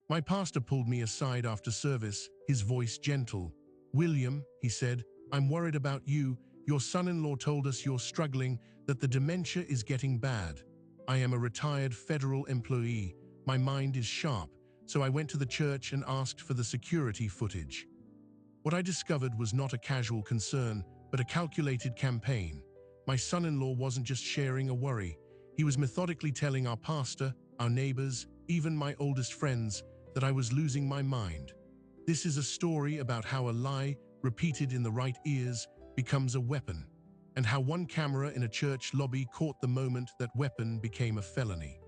My pastor pulled me aside after service, his voice gentle. "William," he said, "I'm worried about you. Your son-in-law told us you're struggling, that the dementia is getting bad. I am a retired federal employee. My mind is sharp, so I went to the church and asked for the security footage." What I discovered was not a casual concern, but a calculated campaign. My son-in-law wasn't just sharing a worry. He was methodically telling our pastor, our neighbors, even my oldest friends, that I was losing my mind. This is a story about how a lie, repeated in the right ears, becomes a weapon, and how one camera in a church lobby caught the moment that weapon became a felony.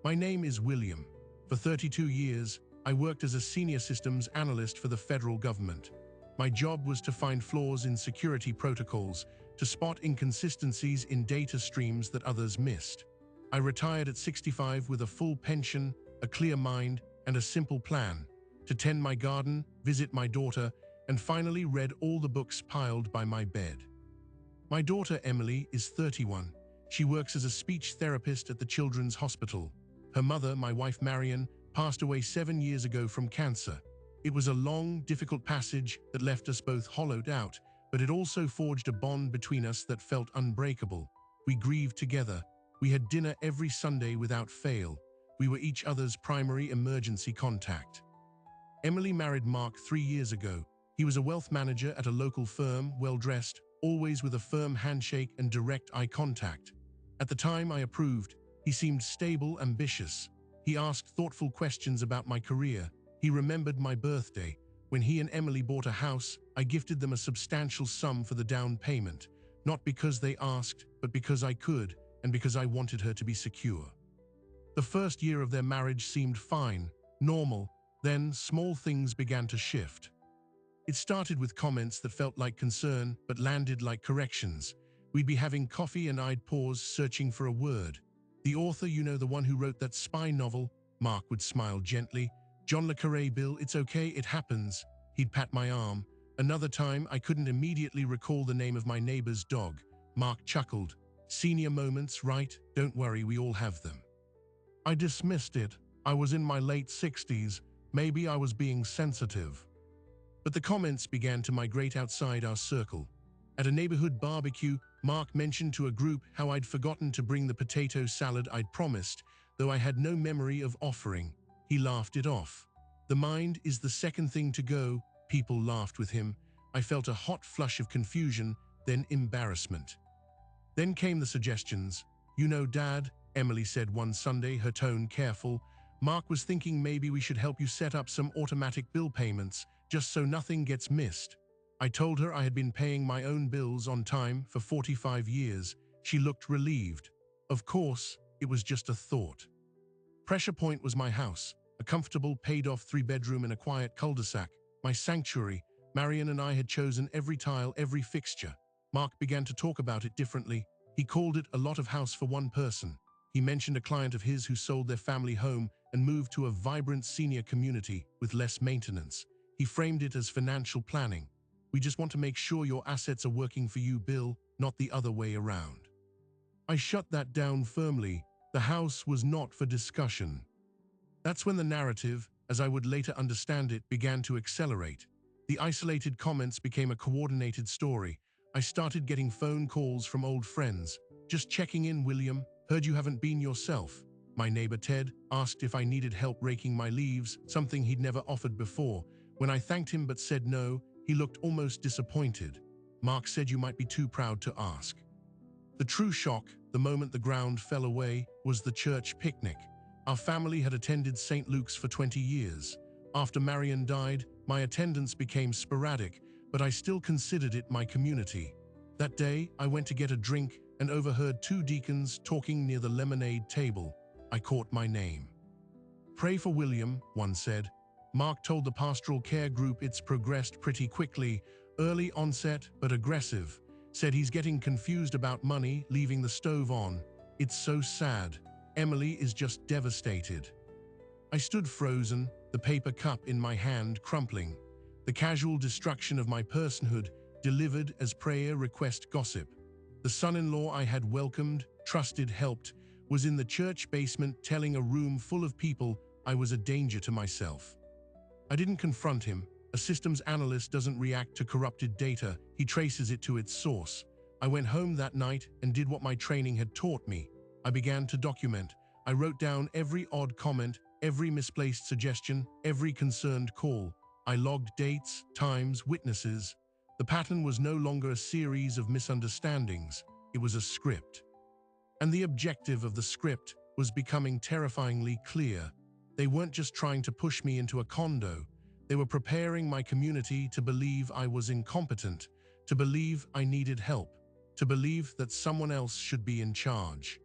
My name is William. For 32 years, I worked as a senior systems analyst for the federal government. My job was to find flaws in security protocols, to spot inconsistencies in data streams that others missed. I retired at 65 with a full pension, a clear mind, and a simple plan: to tend my garden, visit my daughter, and finally read all the books piled by my bed. My daughter Emily is 31. She works as a speech therapist at the Children's Hospital. Her mother, my wife Marion, passed away 7 years ago from cancer. It was a long, difficult passage that left us both hollowed out, but it also forged a bond between us that felt unbreakable. We grieved together. We had dinner every Sunday without fail. We were each other's primary emergency contact. Emily married Mark 3 years ago. He was a wealth manager at a local firm, well-dressed, always with a firm handshake and direct eye contact. At the time, I approved. He seemed stable, ambitious. He asked thoughtful questions about my career. He remembered my birthday. When he and Emily bought a house, I gifted them a substantial sum for the down payment, not because they asked, but because I could, and because I wanted her to be secure. The first year of their marriage seemed fine, normal. Then small things began to shift. It started with comments that felt like concern, but landed like corrections. We'd be having coffee and I'd pause, searching for a word. "The author, you know, the one who wrote that spy novel?" Mark would smile gently. "John le Carré, Bill, it's okay, it happens." He'd pat my arm. Another time, I couldn't immediately recall the name of my neighbor's dog. Mark chuckled. "Senior moments, right? Don't worry, we all have them." I dismissed it. I was in my late 60s. Maybe I was being sensitive. But the comments began to migrate outside our circle. At a neighborhood barbecue, Mark mentioned to a group how I'd forgotten to bring the potato salad I'd promised, though I had no memory of offering. He laughed it off. "The mind is the second thing to go." People laughed with him. I felt a hot flush of confusion, then embarrassment. Then came the suggestions. "You know, Dad," Emily said one Sunday, her tone careful, "Mark was thinking maybe we should help you set up some automatic bill payments, just so nothing gets missed." I told her I had been paying my own bills on time for 45 years. She looked relieved. Of course, it was just a thought. Pressure Point was my house, a comfortable, paid-off 3-bedroom in a quiet cul-de-sac, my sanctuary. Marion and I had chosen every tile, every fixture. Mark began to talk about it differently. He called it a lot of house for one person. He mentioned a client of his who sold their family home and moved to a vibrant senior community with less maintenance. He framed it as financial planning. "We just want to make sure your assets are working for you, Bill, not the other way around." I shut that down firmly. The house was not for discussion. That's when the narrative, as I would later understand it, began to accelerate. The isolated comments became a coordinated story. I started getting phone calls from old friends. "Just checking in, William. Heard you haven't been yourself." My neighbor Ted asked if I needed help raking my leaves, something he'd never offered before. When I thanked him but said no, he looked almost disappointed. "Mark said you might be too proud to ask." The true shock, the moment the ground fell away, was the church picnic. Our family had attended St. Luke's for 20 years. After Marion died, my attendance became sporadic, but I still considered it my community. That day, I went to get a drink and overheard 2 deacons talking near the lemonade table. I caught my name. "Pray for William," one said. Mark told the pastoral care group it's progressed pretty quickly, early onset but aggressive. Said he's getting confused about money, leaving the stove on. "It's so sad. Emily is just devastated." I stood frozen, the paper cup in my hand crumpling. The casual destruction of my personhood, delivered as prayer request gossip. The son-in-law I had welcomed, trusted, helped, was in the church basement telling a room full of people I was a danger to myself. I didn't confront him. A systems analyst doesn't react to corrupted data, he traces it to its source. I went home that night and did what my training had taught me. I began to document. I wrote down every odd comment, every misplaced suggestion, every concerned call. I logged dates, times, witnesses. The pattern was no longer a series of misunderstandings, it was a script. And the objective of the script was becoming terrifyingly clear. They weren't just trying to push me into a condo. They were preparing my community to believe I was incompetent, to believe I needed help, to believe that someone else should be in charge.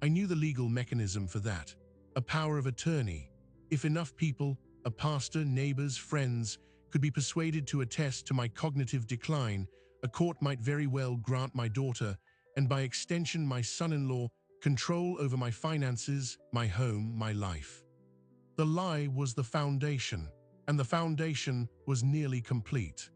I knew the legal mechanism for that, a power of attorney. If enough people, a pastor, neighbors, friends, could be persuaded to attest to my cognitive decline, a court might very well grant my daughter, and by extension my son-in-law, control over my finances, my home, my life. The lie was the foundation, and the foundation was nearly complete.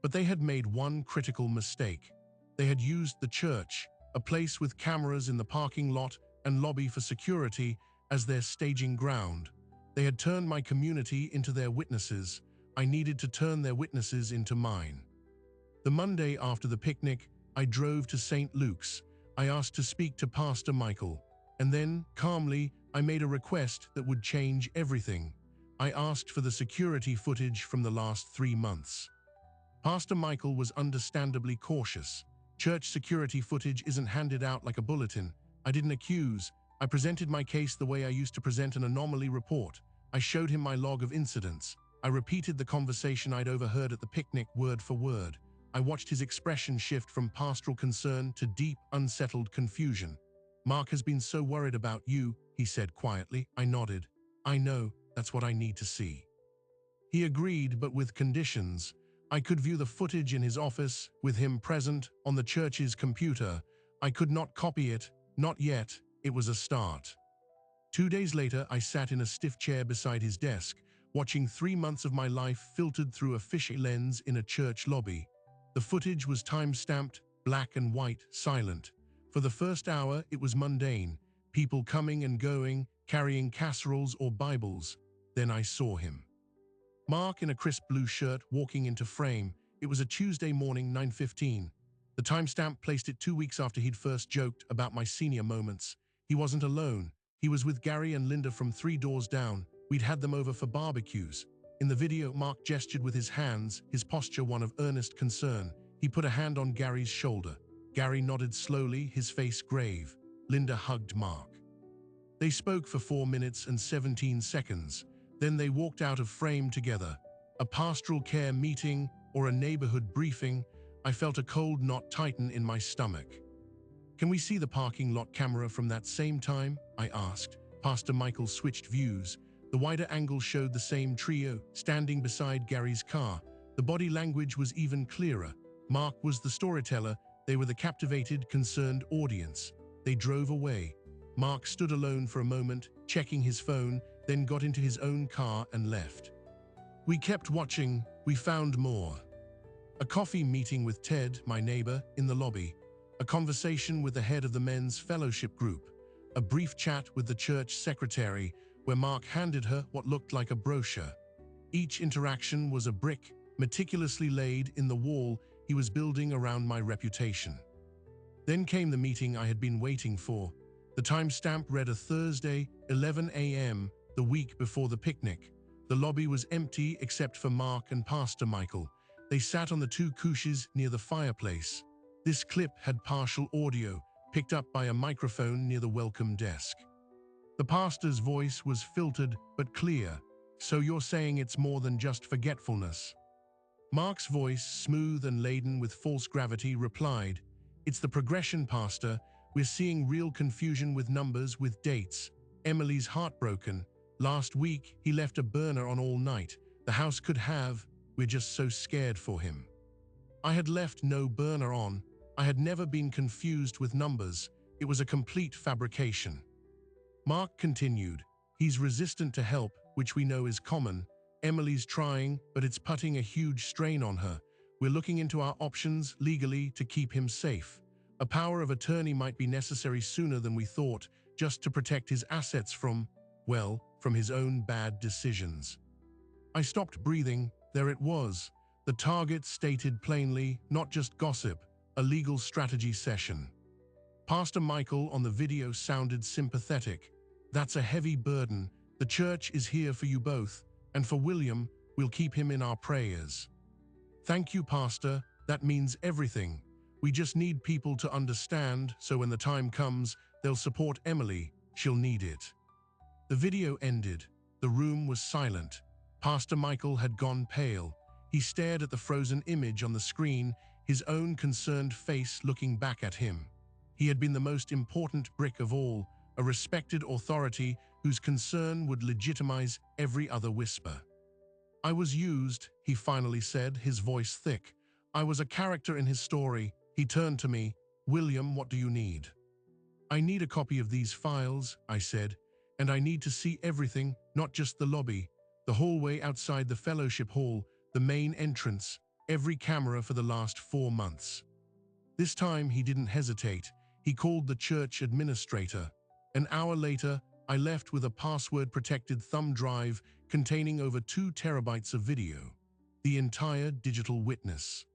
But they had made one critical mistake. They had used the church, a place with cameras in the parking lot and lobby for security, as their staging ground. They had turned my community into their witnesses. I needed to turn their witnesses into mine. The Monday after the picnic, I drove to St. Luke's. I asked to speak to Pastor Michael. And then, calmly, I made a request that would change everything. I asked for the security footage from the last 3 months. Pastor Michael was understandably cautious. Church security footage isn't handed out like a bulletin. I didn't accuse. I presented my case the way I used to present an anomaly report. I showed him my log of incidents. I repeated the conversation I'd overheard at the picnic word for word. I watched his expression shift from pastoral concern to deep, unsettled confusion. "Mark has been so worried about you," he said quietly. I nodded. "I know, that's what I need to see." He agreed, but with conditions. I could view the footage in his office, with him present, on the church's computer. I could not copy it, not yet. It was a start. 2 days later, I sat in a stiff chair beside his desk, watching 3 months of my life filtered through a fishy lens in a church lobby. The footage was time-stamped, black and white, silent. For the first hour, it was mundane. People coming and going, carrying casseroles or Bibles. Then I saw him. Mark in a crisp blue shirt walking into frame. It was a Tuesday morning, 9:15. The timestamp placed it 2 weeks after he'd first joked about my senior moments. He wasn't alone. He was with Gary and Linda from 3 doors down. We'd had them over for barbecues. In the video, Mark gestured with his hands, his posture one of earnest concern. He put a hand on Gary's shoulder. Gary nodded slowly, his face grave. Linda hugged Mark. They spoke for 4 minutes and 17 seconds. Then they walked out of frame together. A pastoral care meeting or a neighborhood briefing. I felt a cold knot tighten in my stomach. "Can we see the parking lot camera from that same time?" I asked. Pastor Michael switched views. The wider angle showed the same trio, standing beside Gary's car. The body language was even clearer. Mark was the storyteller. They were the captivated, concerned audience. They drove away. Mark stood alone for a moment, checking his phone, then got into his own car and left. We kept watching. We found more. A coffee meeting with Ted, my neighbor, in the lobby. A conversation with the head of the men's fellowship group. A brief chat with the church secretary, where Mark handed her what looked like a brochure. Each interaction was a brick, meticulously laid in the wall he was building around my reputation. Then came the meeting I had been waiting for. The timestamp read a Thursday, 11 a.m., the week before the picnic. The lobby was empty except for Mark and Pastor Michael. They sat on the 2 couches near the fireplace. This clip had partial audio, picked up by a microphone near the welcome desk. The pastor's voice was filtered but clear. "So you're saying it's more than just forgetfulness?" Mark's voice, smooth and laden with false gravity, replied, "It's the progression, Pastor. We're seeing real confusion with numbers, with dates. Emily's heartbroken. Last week, he left a burner on all night. The house could have. We're just so scared for him." I had left no burner on. I had never been confused with numbers. It was a complete fabrication. Mark continued, "He's resistant to help, which we know is common. Emily's trying, but it's putting a huge strain on her. We're looking into our options legally to keep him safe. A power of attorney might be necessary sooner than we thought, just to protect his assets from, well, from his own bad decisions. I stopped breathing. There it was. The target stated plainly, not just gossip, a legal strategy session. Pastor Michael on the video sounded sympathetic. "That's a heavy burden. The church is here for you both, and for William, we'll keep him in our prayers." "Thank you, Pastor. That means everything. We just need people to understand, so when the time comes, they'll support Emily. She'll need it." The video ended. The room was silent. Pastor Michael had gone pale. He stared at the frozen image on the screen, his own concerned face looking back at him. He had been the most important brick of all, a respected authority whose concern would legitimize every other whisper. "I was used," he finally said, his voice thick. "I was a character in his story." He turned to me. "William, what do you need?" "I need a copy of these files," I said, "and I need to see everything, not just the lobby, the hallway outside the fellowship hall, the main entrance, every camera for the last 4 months." This time he didn't hesitate. He called the church administrator. An hour later, I left with a password-protected thumb drive containing over 2 terabytes of video. The entire digital witness.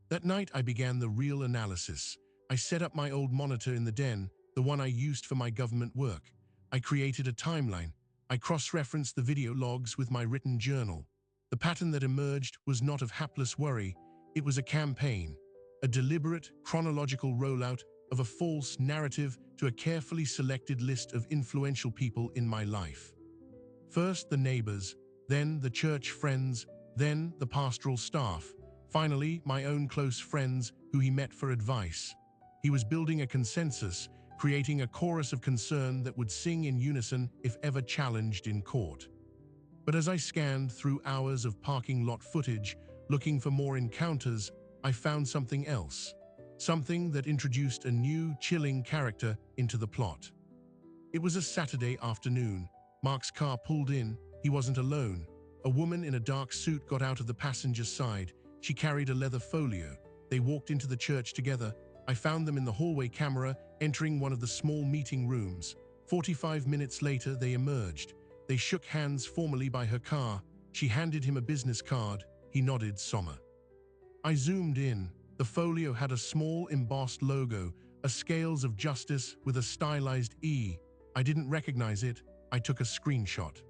That night I began the real analysis. I set up my old monitor in the den, the one I used for my government work. I created a timeline. I cross-referenced the video logs with my written journal. The pattern that emerged was not of hapless worry. It was a campaign, a deliberate, chronological rollout of a false narrative to a carefully selected list of influential people in my life. First the neighbors, then the church friends, then the pastoral staff, finally my own close friends who he met for advice. He was building a consensus, creating a chorus of concern that would sing in unison if ever challenged in court. But as I scanned through hours of parking lot footage, looking for more encounters, I found something else. Something that introduced a new, chilling character into the plot. It was a Saturday afternoon. Mark's car pulled in. He wasn't alone. A woman in a dark suit got out of the passenger side. She carried a leather folio. They walked into the church together. I found them in the hallway camera, entering one of the small meeting rooms. 45 minutes later, they emerged. They shook hands formally by her car. She handed him a business card. He nodded, "Sommer." I zoomed in. The folio had a small embossed logo, a Scales of Justice with a stylized E. I didn't recognize it. I took a screenshot.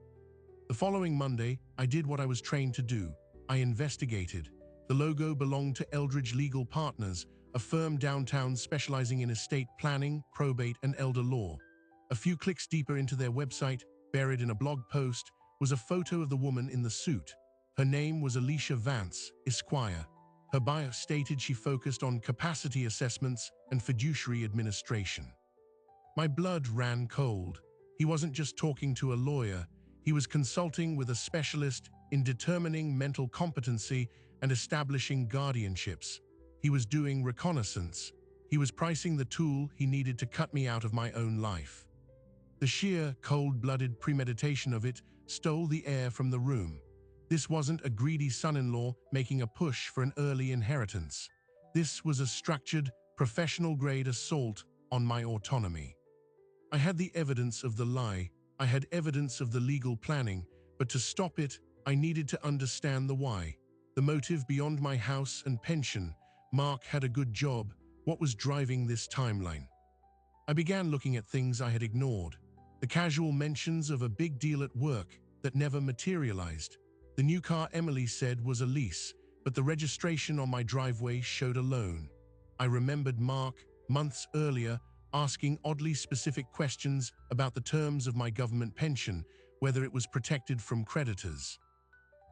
The following Monday, I did what I was trained to do. I investigated. The logo belonged to Eldridge Legal Partners, a firm downtown specializing in estate planning, probate, and elder law. A few clicks deeper into their website, buried in a blog post, was a photo of the woman in the suit. Her name was Alicia Vance, Esquire. Her bio stated she focused on capacity assessments and fiduciary administration. My blood ran cold. He wasn't just talking to a lawyer. He was consulting with a specialist in determining mental competency and establishing guardianships. He was doing reconnaissance. He was pricing the tool he needed to cut me out of my own life. The sheer, cold-blooded premeditation of it stole the air from the room. This wasn't a greedy son-in-law making a push for an early inheritance. This was a structured, professional-grade assault on my autonomy. I had the evidence of the lie. I had evidence of the legal planning, but to stop it, I needed to understand the why. The motive beyond my house and pension. Mark had a good job. What was driving this timeline? I began looking at things I had ignored. The casual mentions of a big deal at work that never materialized. The new car Emily said was a lease, but the registration on my driveway showed a loan. I remembered Mark, months earlier, asking oddly specific questions about the terms of my government pension, whether it was protected from creditors.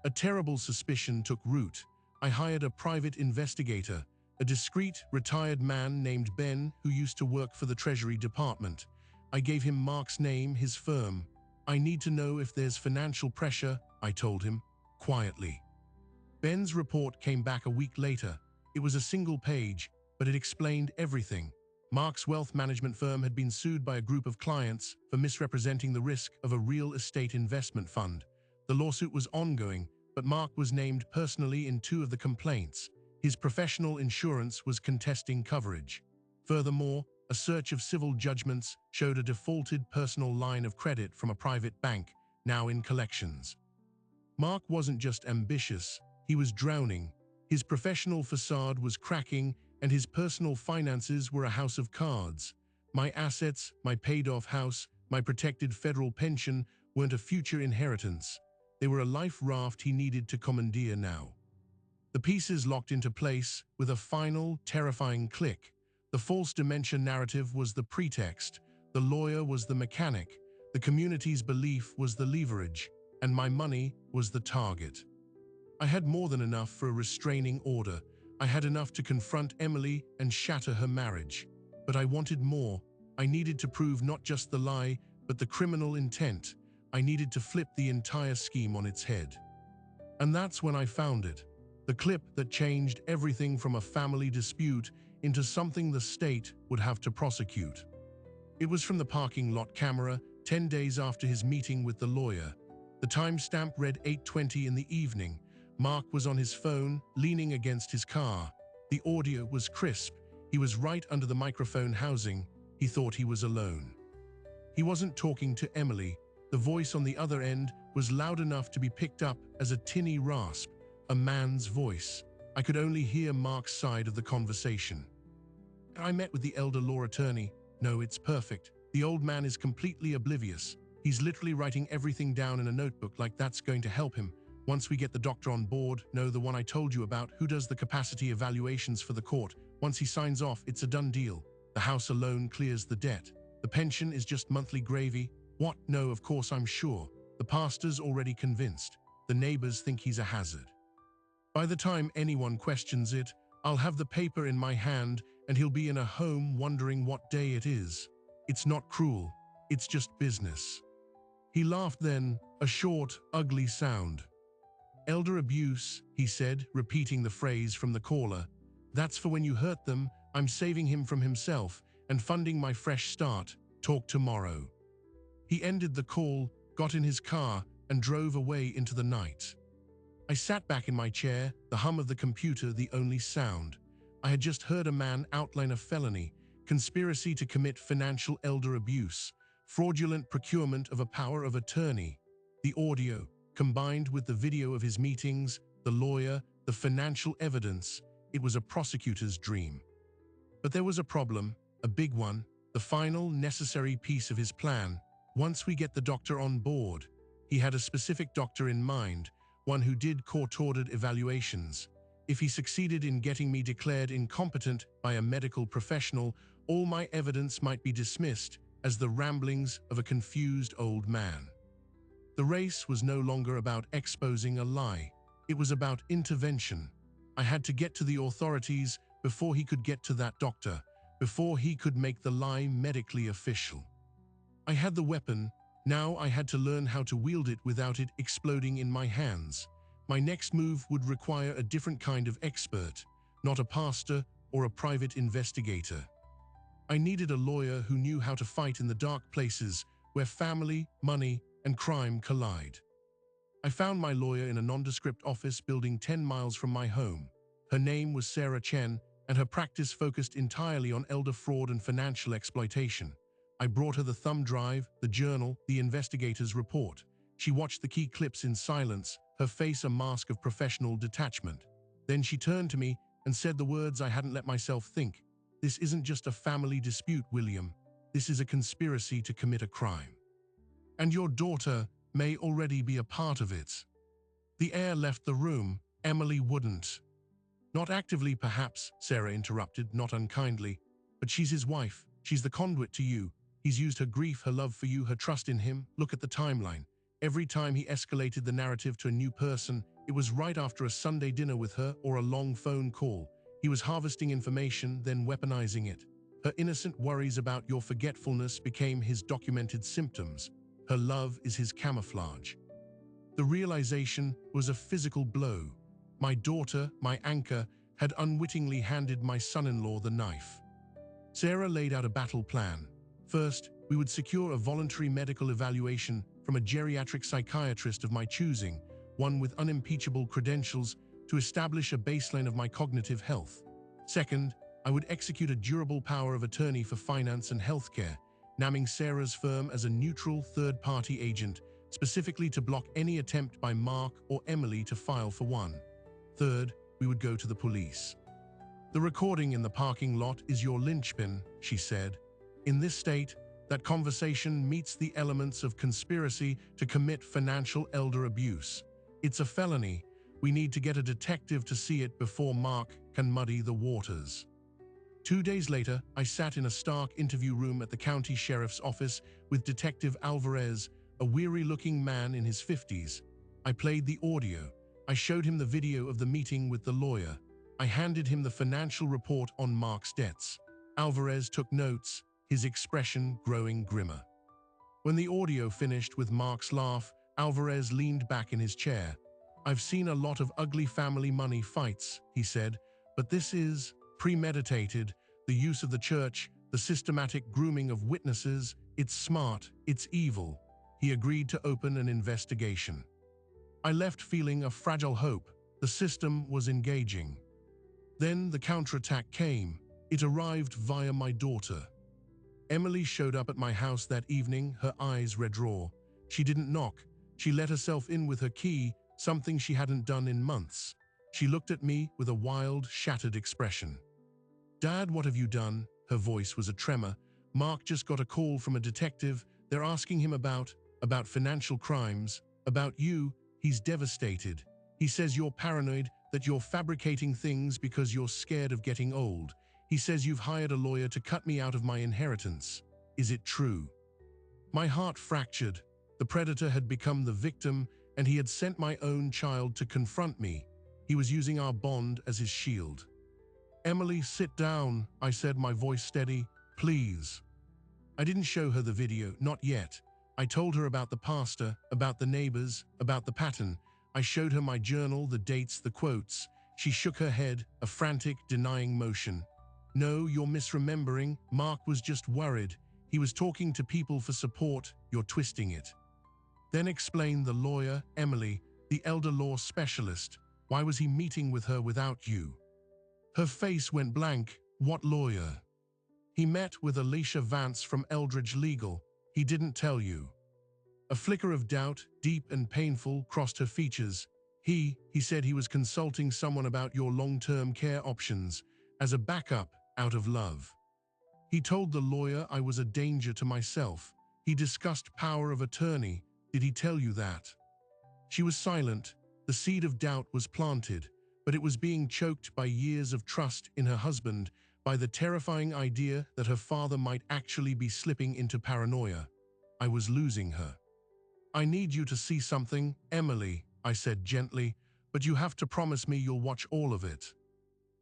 A terrible suspicion took root. I hired a private investigator, a discreet, retired man named Ben who used to work for the Treasury Department. I gave him Mark's name, his firm. "I need to know if there's financial pressure," I told him, quietly. Ben's report came back a week later. It was a single page, but it explained everything. Mark's wealth management firm had been sued by a group of clients for misrepresenting the risk of a real estate investment fund. The lawsuit was ongoing, but Mark was named personally in 2 of the complaints. His professional insurance was contesting coverage. Furthermore, a search of civil judgments showed a defaulted personal line of credit from a private bank, now in collections. Mark wasn't just ambitious, he was drowning. His professional facade was cracking, and his personal finances were a house of cards. My assets, my paid-off house, my protected federal pension weren't a future inheritance. They were a life raft he needed to commandeer now. The pieces locked into place with a final, terrifying click. The false dementia narrative was the pretext, the lawyer was the mechanic, the community's belief was the leverage, and my money was the target. I had more than enough for a restraining order. I had enough to confront Emily and shatter her marriage. But I wanted more. I needed to prove not just the lie, but the criminal intent. I needed to flip the entire scheme on its head. And that's when I found it. The clip that changed everything from a family dispute into something the state would have to prosecute. It was from the parking lot camera, 10 days after his meeting with the lawyer. The timestamp read 8:20 in the evening. Mark was on his phone, leaning against his car. The audio was crisp. He was right under the microphone housing. He thought he was alone. He wasn't talking to Emily. The voice on the other end was loud enough to be picked up as a tinny rasp, a man's voice. I could only hear Mark's side of the conversation. I met with the elder law attorney. No, it's perfect. The old man is completely oblivious. He's literally writing everything down in a notebook like that's going to help him. Once we get the doctor on board, no, the one I told you about, who does the capacity evaluations for the court, once he signs off, it's a done deal. The house alone clears the debt. The pension is just monthly gravy. What? No, of course I'm sure. The pastor's already convinced. The neighbors think he's a hazard. By the time anyone questions it, I'll have the paper in my hand and he'll be in a home wondering what day it is. It's not cruel. It's just business. He laughed then, a short, ugly sound. Elder abuse, he said, repeating the phrase from the caller. That's for when you hurt them. I'm saving him from himself and funding my fresh start. Talk tomorrow. He ended the call, got in his car, and drove away into the night. I sat back in my chair, the hum of the computer the only sound. I had just heard a man outline a felony, conspiracy to commit financial elder abuse, fraudulent procurement of a power of attorney. The audio, combined with the video of his meetings, the lawyer, the financial evidence, it was a prosecutor's dream. But there was a problem, a big one, the final necessary piece of his plan. Once we get the doctor on board, he had a specific doctor in mind, one who did court-ordered evaluations. If he succeeded in getting me declared incompetent by a medical professional, all my evidence might be dismissed as the ramblings of a confused old man. The race was no longer about exposing a lie. It was about intervention. I had to get to the authorities before he could get to that doctor, before he could make the lie medically official. I had the weapon. Now I had to learn how to wield it without it exploding in my hands. My next move would require a different kind of expert, not a pastor or a private investigator. I needed a lawyer who knew how to fight in the dark places where family, money, and crime collide. I found my lawyer in a nondescript office building 10 miles from my home. Her name was Sarah Chen, and her practice focused entirely on elder fraud and financial exploitation. I brought her the thumb drive, the journal, the investigator's report. She watched the key clips in silence, her face a mask of professional detachment. Then she turned to me and said the words I hadn't let myself think. This isn't just a family dispute, William. This is a conspiracy to commit a crime. And your daughter may already be a part of it. The heir left the room. Emily wouldn't. Not actively, perhaps, Sarah interrupted, not unkindly. But she's his wife. She's the conduit to you. He's used her grief, her love for you, her trust in him. Look at the timeline. Every time he escalated the narrative to a new person, it was right after a Sunday dinner with her or a long phone call. He was harvesting information, then weaponizing it. Her innocent worries about your forgetfulness became his documented symptoms. Her love is his camouflage. The realization was a physical blow. My daughter, my anchor, had unwittingly handed my son-in-law the knife. Sarah laid out a battle plan. First, we would secure a voluntary medical evaluation from a geriatric psychiatrist of my choosing, one with unimpeachable credentials to establish a baseline of my cognitive health. Second, I would execute a durable power of attorney for finance and healthcare, naming Sarah's firm as a neutral third-party agent, specifically to block any attempt by Mark or Emily to file for one. Third, we would go to the police. The recording in the parking lot is your linchpin, she said. In this state, that conversation meets the elements of conspiracy to commit financial elder abuse. It's a felony. We need to get a detective to see it before Mark can muddy the waters. 2 days later, I sat in a stark interview room at the county sheriff's office with Detective Alvarez, a weary-looking man in his 50s. I played the audio. I showed him the video of the meeting with the lawyer. I handed him the financial report on Mark's debts. Alvarez took notes, his expression growing grimmer. When the audio finished with Mark's laugh, Alvarez leaned back in his chair. "I've seen a lot of ugly family money fights," he said, "but this is premeditated, the use of the church, the systematic grooming of witnesses. It's smart, it's evil." He agreed to open an investigation. I left feeling a fragile hope. The system was engaging. Then the counterattack came. It arrived via my daughter. Emily showed up at my house that evening, her eyes red raw. She didn't knock. She let herself in with her key, something she hadn't done in months. She looked at me with a wild, shattered expression. "Dad, what have you done?" Her voice was a tremor. "Mark just got a call from a detective. They're asking him about financial crimes, about you. He's devastated. He says you're paranoid, that you're fabricating things because you're scared of getting old. He says you've hired a lawyer to cut me out of my inheritance. Is it true?" My heart fractured. The predator had become the victim, and he had sent my own child to confront me. He was using our bond as his shield. "Emily, sit down," I said, my voice steady. "Please." I didn't show her the video, not yet. I told her about the pastor, about the neighbors, about the pattern. I showed her my journal, the dates, the quotes. She shook her head, a frantic, denying motion. "No, you're misremembering. Mark was just worried. He was talking to people for support. You're twisting it." Then explain the lawyer, Emily, the elder law specialist. Why was he meeting with her without you? Her face went blank. "What lawyer?" "He met with Alicia Vance from Eldridge Legal. He didn't tell you." A flicker of doubt, deep and painful, crossed her features. He said he was consulting someone about your long-term care options, as a backup, out of love. He told the lawyer I was a danger to myself. He discussed power of attorney. Did he tell you that? She was silent. The seed of doubt was planted, but it was being choked by years of trust in her husband, by the terrifying idea that her father might actually be slipping into paranoia. I was losing her. "I need you to see something, Emily," I said gently, "but you have to promise me you'll watch all of it."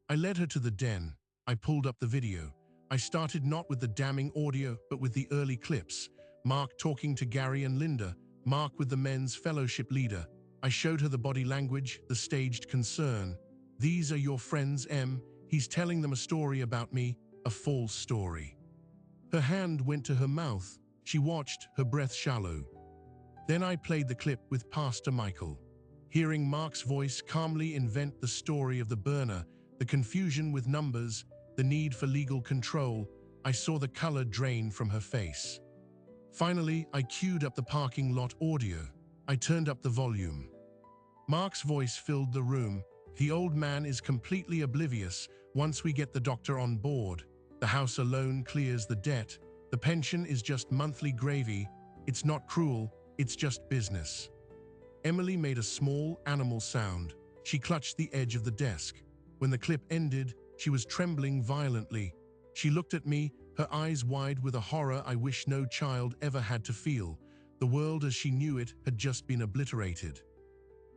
I led her to the den. I pulled up the video. I started not with the damning audio, but with the early clips. Mark talking to Gary and Linda, Mark with the men's fellowship leader. I showed her the body language, the staged concern. "These are your friends, Em. He's telling them a story about me, a false story." Her hand went to her mouth. She watched, her breath shallow. Then I played the clip with Pastor Michael. Hearing Mark's voice calmly invent the story of the burner, the confusion with numbers, the need for legal control, I saw the color drain from her face. Finally, I queued up the parking lot audio. I turned up the volume. Mark's voice filled the room. "The old man is completely oblivious once we get the doctor on board. The house alone clears the debt. The pension is just monthly gravy. It's not cruel, it's just business." Emily made a small, animal sound. She clutched the edge of the desk. When the clip ended, she was trembling violently. She looked at me, her eyes wide with a horror I wish no child ever had to feel. The world as she knew it had just been obliterated.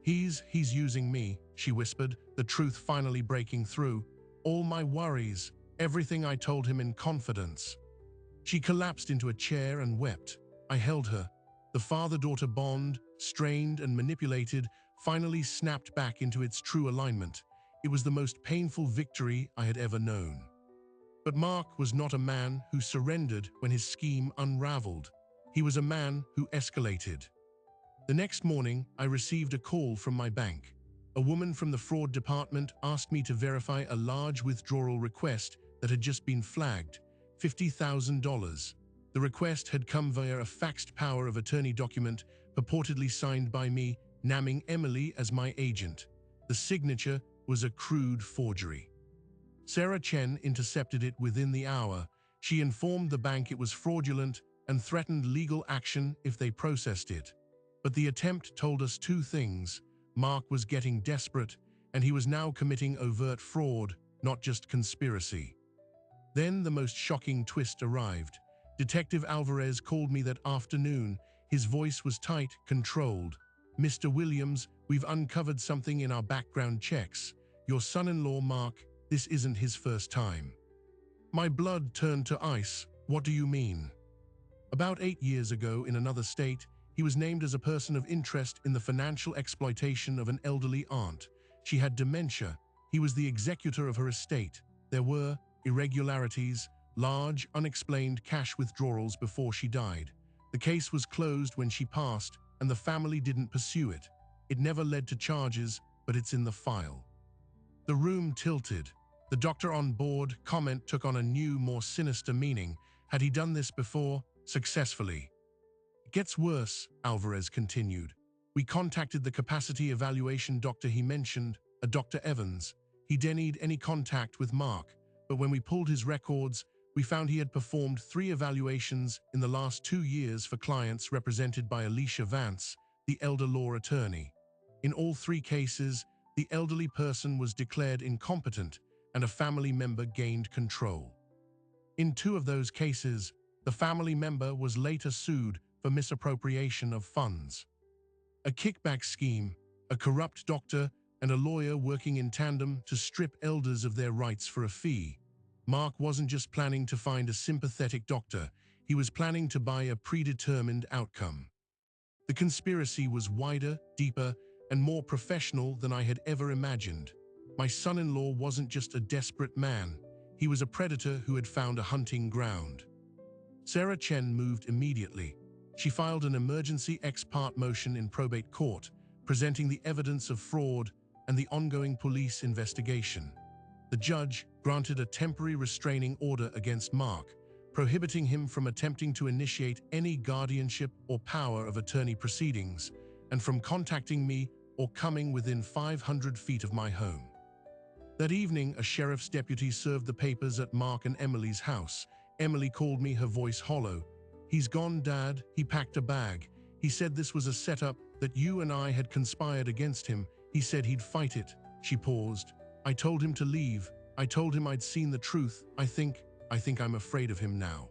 He's using me," she whispered, the truth finally breaking through. "All my worries, everything I told him in confidence." She collapsed into a chair and wept. I held her. The father-daughter bond, strained and manipulated, finally snapped back into its true alignment. It was the most painful victory I had ever known. But Mark was not a man who surrendered when his scheme unraveled. He was a man who escalated. The next morning, I received a call from my bank. A woman from the fraud department asked me to verify a large withdrawal request that had just been flagged, $50,000. The request had come via a faxed power of attorney document purportedly signed by me, naming Emily as my agent. The signature was a crude forgery. Sarah Chen intercepted it within the hour. She informed the bank it was fraudulent and threatened legal action if they processed it. But the attempt told us two things. Mark was getting desperate, and he was now committing overt fraud, not just conspiracy. Then the most shocking twist arrived. Detective Alvarez called me that afternoon. His voice was tight, controlled. "Mr. Williams, we've uncovered something in our background checks. Your son-in-law, Mark, this isn't his first time." My blood turned to ice. "What do you mean?" About 8 years ago, in another state, he was named as a person of interest in the financial exploitation of an elderly aunt. She had dementia. He was the executor of her estate. There were irregularities, large, unexplained cash withdrawals before she died. The case was closed when she passed, and the family didn't pursue it. It never led to charges, but it's in the file. The room tilted. The doctor on board comment took on a new, more sinister meaning. Had he done this before? Successfully. "It gets worse," Alvarez continued. "We contacted the capacity evaluation doctor he mentioned, a Dr. Evans. He denied any contact with Mark, but when we pulled his records, we found he had performed 3 evaluations in the last 2 years for clients represented by Alicia Vance, the elder law attorney. In all 3 cases, the elderly person was declared incompetent and a family member gained control. In 2 of those cases, the family member was later sued for misappropriation of funds. A kickback scheme, a corrupt doctor, and a lawyer working in tandem to strip elders of their rights for a fee. Mark wasn't just planning to find a sympathetic doctor, he was planning to buy a predetermined outcome. The conspiracy was wider, deeper, and more professional than I had ever imagined. My son-in-law wasn't just a desperate man, he was a predator who had found a hunting ground. Sarah Chen moved immediately. She filed an emergency ex parte motion in probate court, presenting the evidence of fraud and the ongoing police investigation. The judge granted a temporary restraining order against Mark, prohibiting him from attempting to initiate any guardianship or power of attorney proceedings, and from contacting me or coming within 500 feet of my home. That evening, a sheriff's deputy served the papers at Mark and Emily's house. Emily called me, her voice hollow. "He's gone, Dad. He packed a bag. He said this was a setup, that you and I had conspired against him. He said he'd fight it." She paused. "I told him to leave. I told him I'd seen the truth. I think I'm afraid of him now."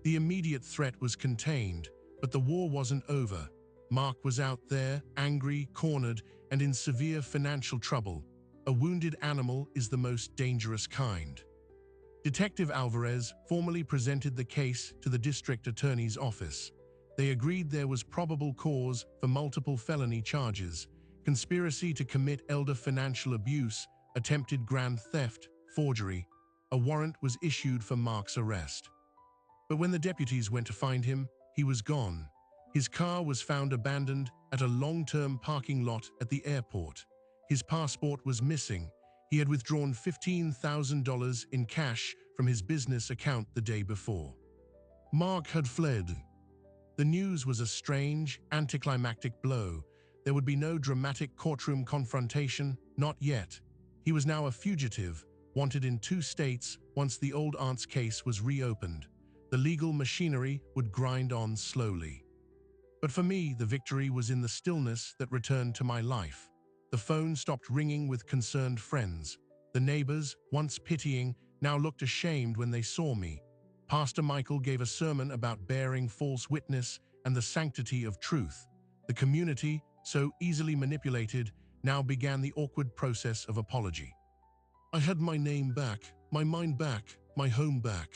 The immediate threat was contained, but the war wasn't over. Mark was out there, angry, cornered, and in severe financial trouble. A wounded animal is the most dangerous kind. Detective Alvarez formally presented the case to the district attorney's office. They agreed there was probable cause for multiple felony charges: conspiracy to commit elder financial abuse, attempted grand theft, forgery. A warrant was issued for Mark's arrest. But when the deputies went to find him, he was gone. His car was found abandoned at a long-term parking lot at the airport. His passport was missing. He had withdrawn $15,000 in cash from his business account the day before. Mark had fled. The news was a strange, anticlimactic blow. There would be no dramatic courtroom confrontation, not yet. He was now a fugitive, wanted in 2 states once the old aunt's case was reopened. The legal machinery would grind on slowly. But for me, the victory was in the stillness that returned to my life. The phone stopped ringing with concerned friends. The neighbors, once pitying, now looked ashamed when they saw me. Pastor Michael gave a sermon about bearing false witness and the sanctity of truth. The community, so easily manipulated, now began the awkward process of apology. I had my name back, my mind back, my home back.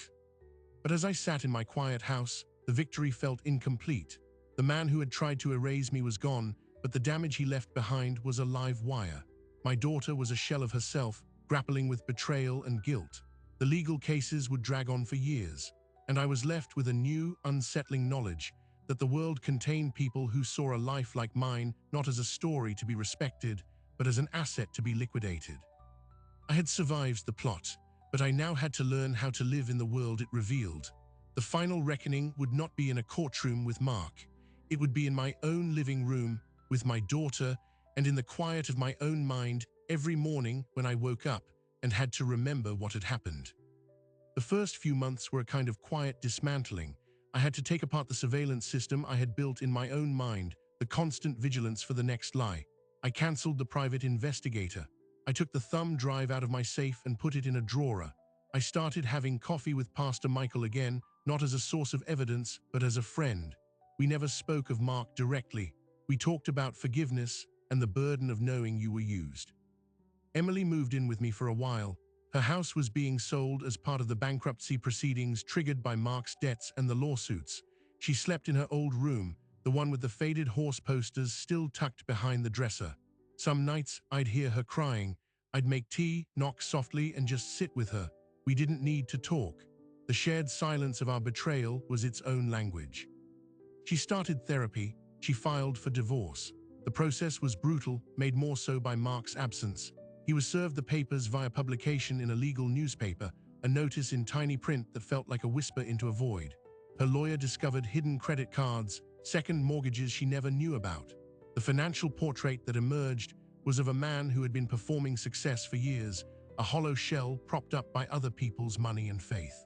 But as I sat in my quiet house, the victory felt incomplete. The man who had tried to erase me was gone, but the damage he left behind was a live wire. My daughter was a shell of herself, grappling with betrayal and guilt. The legal cases would drag on for years, and I was left with a new, unsettling knowledge that the world contained people who saw a life like mine not as a story to be respected, but as an asset to be liquidated. I had survived the plot, but I now had to learn how to live in the world it revealed. The final reckoning would not be in a courtroom with Mark. It would be in my own living room, with my daughter, and in the quiet of my own mind every morning when I woke up and had to remember what had happened. The first few months were a kind of quiet dismantling. I had to take apart the surveillance system I had built in my own mind, the constant vigilance for the next lie. I cancelled the private investigator. I took the thumb drive out of my safe and put it in a drawer. I started having coffee with Pastor Michael again, not as a source of evidence, but as a friend. We never spoke of Mark directly. We talked about forgiveness and the burden of knowing you were used. Emily moved in with me for a while. Her house was being sold as part of the bankruptcy proceedings triggered by Mark's debts and the lawsuits. She slept in her old room, the one with the faded horse posters still tucked behind the dresser. Some nights I'd hear her crying. I'd make tea, knock softly, and just sit with her. We didn't need to talk. The shared silence of our betrayal was its own language. She started therapy. She filed for divorce. The process was brutal, made more so by Mark's absence. He was served the papers via publication in a legal newspaper, a notice in tiny print that felt like a whisper into a void. Her lawyer discovered hidden credit cards, second mortgages she never knew about. The financial portrait that emerged was of a man who had been performing success for years, a hollow shell propped up by other people's money and faith.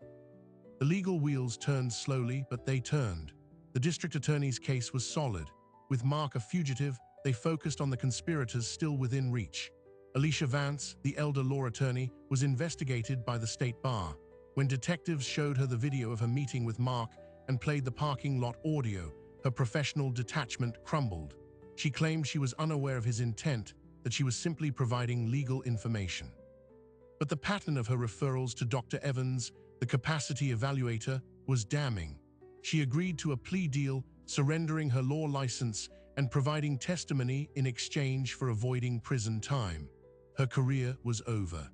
The legal wheels turned slowly, but they turned. The district attorney's case was solid. With Mark a fugitive, they focused on the conspirators still within reach. Alicia Vance, the elder law attorney, was investigated by the state bar. When detectives showed her the video of her meeting with Mark and played the parking lot audio, her professional detachment crumbled. She claimed she was unaware of his intent, that she was simply providing legal information. But the pattern of her referrals to Dr. Evans, the capacity evaluator, was damning. She agreed to a plea deal, surrendering her law license and providing testimony in exchange for avoiding prison time. Her career was over.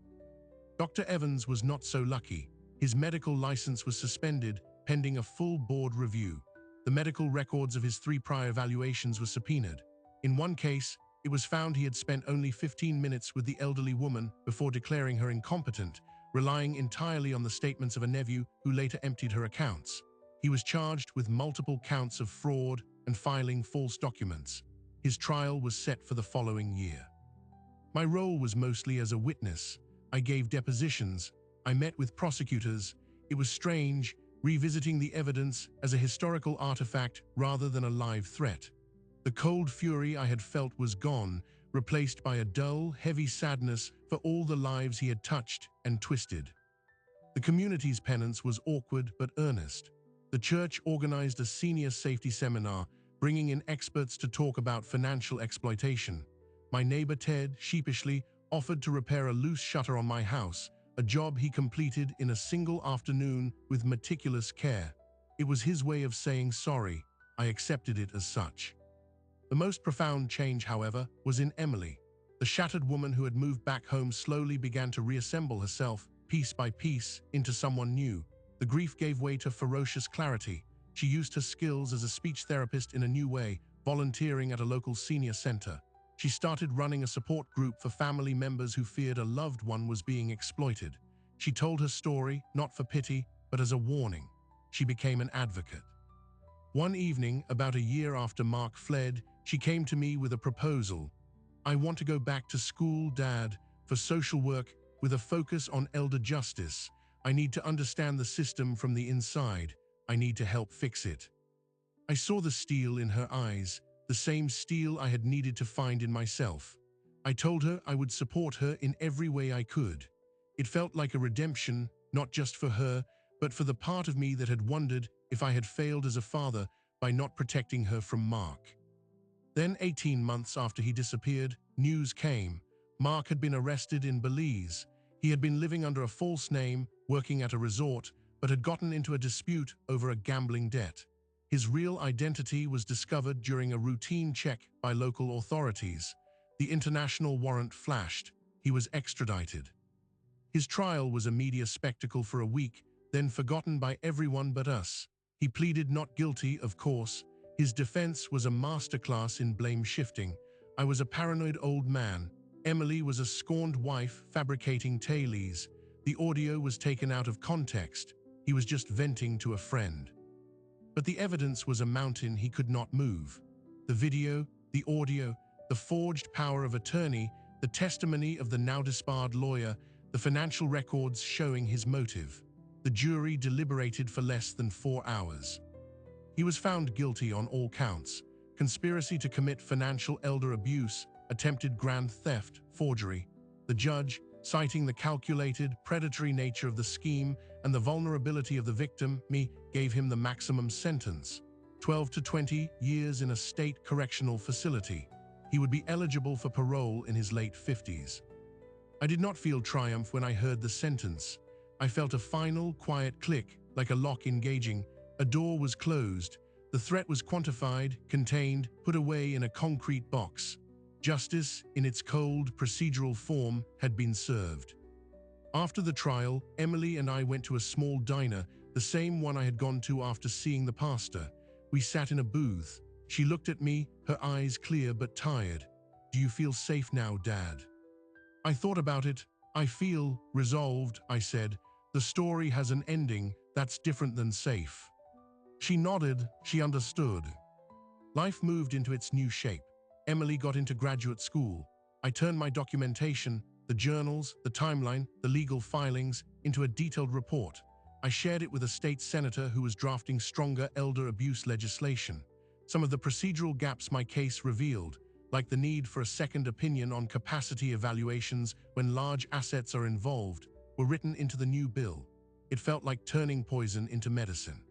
Dr. Evans was not so lucky. His medical license was suspended, pending a full board review. The medical records of his 3 prior evaluations were subpoenaed. In one case, it was found he had spent only 15 minutes with the elderly woman before declaring her incompetent, relying entirely on the statements of a nephew who later emptied her accounts. He was charged with multiple counts of fraud and filing false documents. His trial was set for the following year. My role was mostly as a witness. I gave depositions. I met with prosecutors. It was strange, revisiting the evidence as a historical artifact rather than a live threat. The cold fury I had felt was gone, replaced by a dull, heavy sadness for all the lives he had touched and twisted. The community's penance was awkward but earnest. The church organized a senior safety seminar, bringing in experts to talk about financial exploitation. My neighbor Ted, sheepishly, offered to repair a loose shutter on my house, a job he completed in a single afternoon with meticulous care. It was his way of saying sorry. I accepted it as such. The most profound change, however, was in Emily. The shattered woman who had moved back home slowly began to reassemble herself, piece by piece, into someone new. The grief gave way to ferocious clarity. She used her skills as a speech therapist in a new way, volunteering at a local senior center. She started running a support group for family members who feared a loved one was being exploited. She told her story, not for pity, but as a warning. She became an advocate. One evening, about a year after Mark fled, she came to me with a proposal. "I want to go back to school, Dad, for social work with a focus on elder justice. I need to understand the system from the inside. I need to help fix it." I saw the steel in her eyes, the same steel I had needed to find in myself. I told her I would support her in every way I could. It felt like a redemption, not just for her, but for the part of me that had wondered if I had failed as a father by not protecting her from Mark. Then, 18 months after he disappeared, news came. Mark had been arrested in Belize. He had been living under a false name, working at a resort, but had gotten into a dispute over a gambling debt. His real identity was discovered during a routine check by local authorities. The international warrant flashed. He was extradited. His trial was a media spectacle for a week, then forgotten by everyone but us. He pleaded not guilty, of course. His defense was a masterclass in blame shifting. I was a paranoid old man. Emily was a scorned wife fabricating tailies. The audio was taken out of context. He was just venting to a friend. But the evidence was a mountain he could not move. The video, the audio, the forged power of attorney, the testimony of the now disbarred lawyer, the financial records showing his motive. The jury deliberated for less than 4 hours. He was found guilty on all counts: conspiracy to commit financial elder abuse, attempted grand theft, forgery. The judge, citing the calculated, predatory nature of the scheme and the vulnerability of the victim, gave him the maximum sentence: 12 to 20 years in a state correctional facility. He would be eligible for parole in his late 50s. I did not feel triumph when I heard the sentence. I felt a final, quiet click, like a lock engaging. A door was closed. The threat was quantified, contained, put away in a concrete box. Justice, in its cold, procedural form, had been served. After the trial, Emily and I went to a small diner, the same one I had gone to after seeing the pastor. We sat in a booth. She looked at me, her eyes clear but tired. "Do you feel safe now, Dad?" I thought about it. "I feel resolved," I said. "The story has an ending that's different than safe." She nodded. She understood. Life moved into its new shape. Emily got into graduate school. I turned my documentation, the journals, the timeline, the legal filings, into a detailed report. I shared it with a state senator who was drafting stronger elder abuse legislation. Some of the procedural gaps my case revealed, like the need for a second opinion on capacity evaluations when large assets are involved, were written into the new bill. It felt like turning poison into medicine.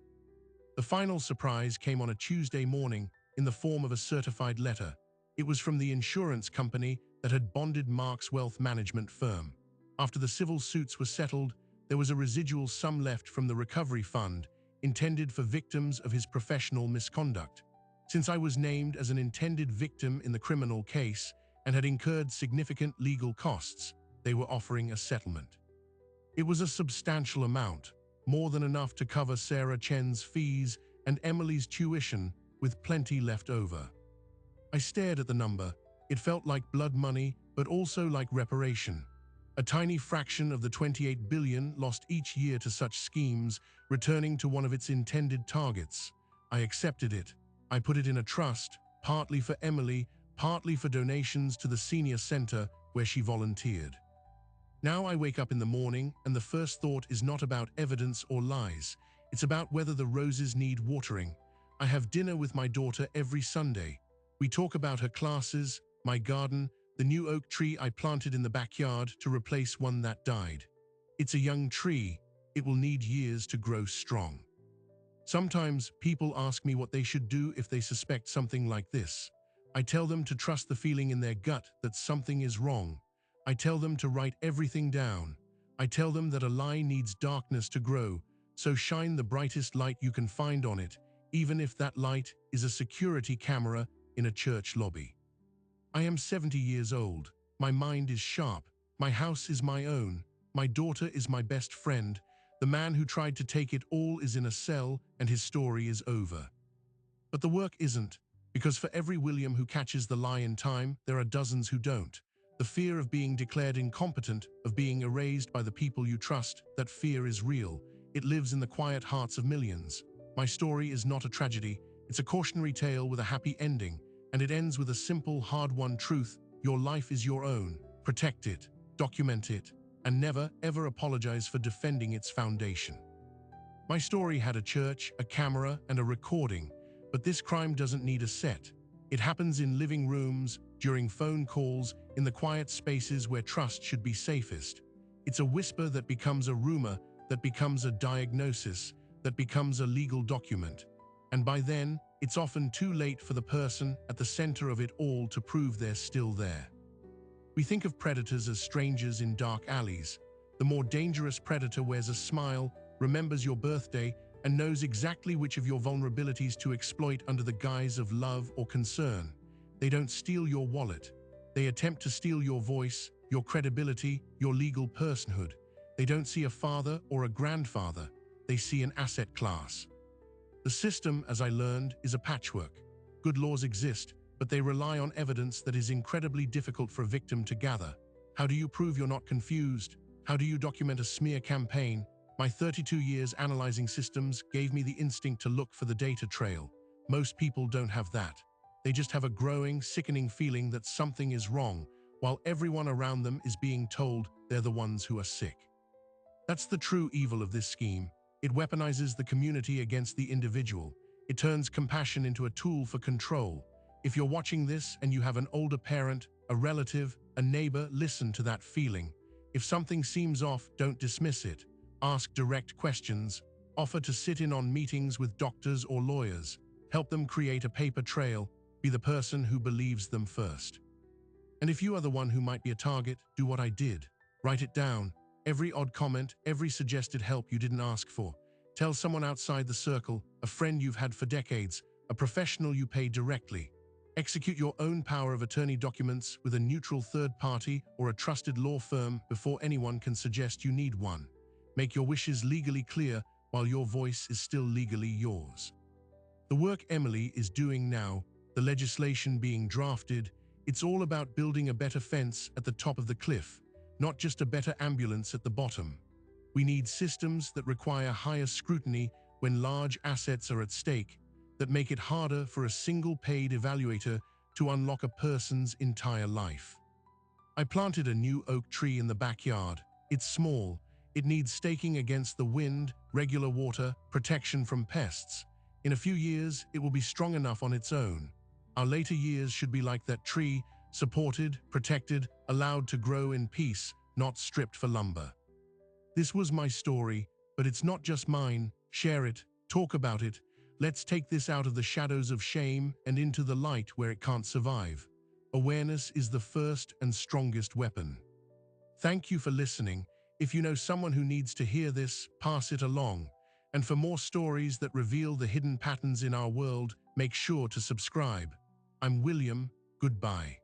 The final surprise came on a Tuesday morning in the form of a certified letter. It was from the insurance company that had bonded Mark's wealth management firm. After the civil suits were settled, there was a residual sum left from the recovery fund, intended for victims of his professional misconduct. Since I was named as an intended victim in the criminal case and had incurred significant legal costs, they were offering a settlement. It was a substantial amount, more than enough to cover Sarah Chen's fees and Emily's tuition, with plenty left over. I stared at the number. It felt like blood money, but also like reparation. A tiny fraction of the 28 billion lost each year to such schemes, returning to one of its intended targets. I accepted it. I put it in a trust, partly for Emily, partly for donations to the senior center where she volunteered. Now I wake up in the morning and the first thought is not about evidence or lies. It's about whether the roses need watering. I have dinner with my daughter every Sunday. We talk about her classes, my garden, the new oak tree I planted in the backyard to replace one that died. It's a young tree. It will need years to grow strong. Sometimes people ask me what they should do if they suspect something like this. I tell them to trust the feeling in their gut that something is wrong. I tell them to write everything down. I tell them that a lie needs darkness to grow, so shine the brightest light you can find on it, even if that light is a security camera in a church lobby. I am 70 years old. My mind is sharp. My house is my own. My daughter is my best friend. The man who tried to take it all is in a cell, and his story is over. But the work isn't, because for every William who catches the lie in time, there are dozens who don't. The fear of being declared incompetent, of being erased by the people you trust, that fear is real. It lives in the quiet hearts of millions. My story is not a tragedy. It's a cautionary tale with a happy ending, and it ends with a simple, hard-won truth: your life is your own. Protect it, document it, and never, ever apologize for defending its foundation. My story had a church, a camera, and a recording, but this crime doesn't need a set. It happens in living rooms, during phone calls, in the quiet spaces where trust should be safest. It's a whisper that becomes a rumor, that becomes a diagnosis, that becomes a legal document. And by then, it's often too late for the person at the center of it all to prove they're still there. We think of predators as strangers in dark alleys. The more dangerous predator wears a smile, remembers your birthday, and knows exactly which of your vulnerabilities to exploit under the guise of love or concern. They don't steal your wallet. They attempt to steal your voice, your credibility, your legal personhood. They don't see a father or a grandfather. They see an asset class. The system, as I learned, is a patchwork. Good laws exist, but they rely on evidence that is incredibly difficult for a victim to gather. How do you prove you're not confused? How do you document a smear campaign? My 32 years analyzing systems gave me the instinct to look for the data trail. Most people don't have that. They just have a growing, sickening feeling that something is wrong, while everyone around them is being told they're the ones who are sick. That's the true evil of this scheme. It weaponizes the community against the individual. It turns compassion into a tool for control. If you're watching this and you have an older parent, a relative, a neighbor, listen to that feeling. If something seems off, don't dismiss it. Ask direct questions. Offer to sit in on meetings with doctors or lawyers. Help them create a paper trail. Be the person who believes them first. And if you are the one who might be a target, do what I did. Write it down. Every odd comment, every suggested help you didn't ask for. Tell someone outside the circle, a friend you've had for decades, a professional you pay directly. Execute your own power of attorney documents with a neutral third party or a trusted law firm before anyone can suggest you need one. Make your wishes legally clear while your voice is still legally yours. The work Emily is doing now, the legislation being drafted, it's all about building a better fence at the top of the cliff, not just a better ambulance at the bottom. We need systems that require higher scrutiny when large assets are at stake, that make it harder for a single paid evaluator to unlock a person's entire life. I planted a new oak tree in the backyard. It's small. It needs staking against the wind, regular water, protection from pests. In a few years, it will be strong enough on its own. Our later years should be like that tree, supported, protected, allowed to grow in peace, not stripped for lumber. This was my story, but it's not just mine. Share it, talk about it. Let's take this out of the shadows of shame and into the light where it can't survive. Awareness is the first and strongest weapon. Thank you for listening. If you know someone who needs to hear this, pass it along. And for more stories that reveal the hidden patterns in our world, make sure to subscribe. I'm William. Goodbye.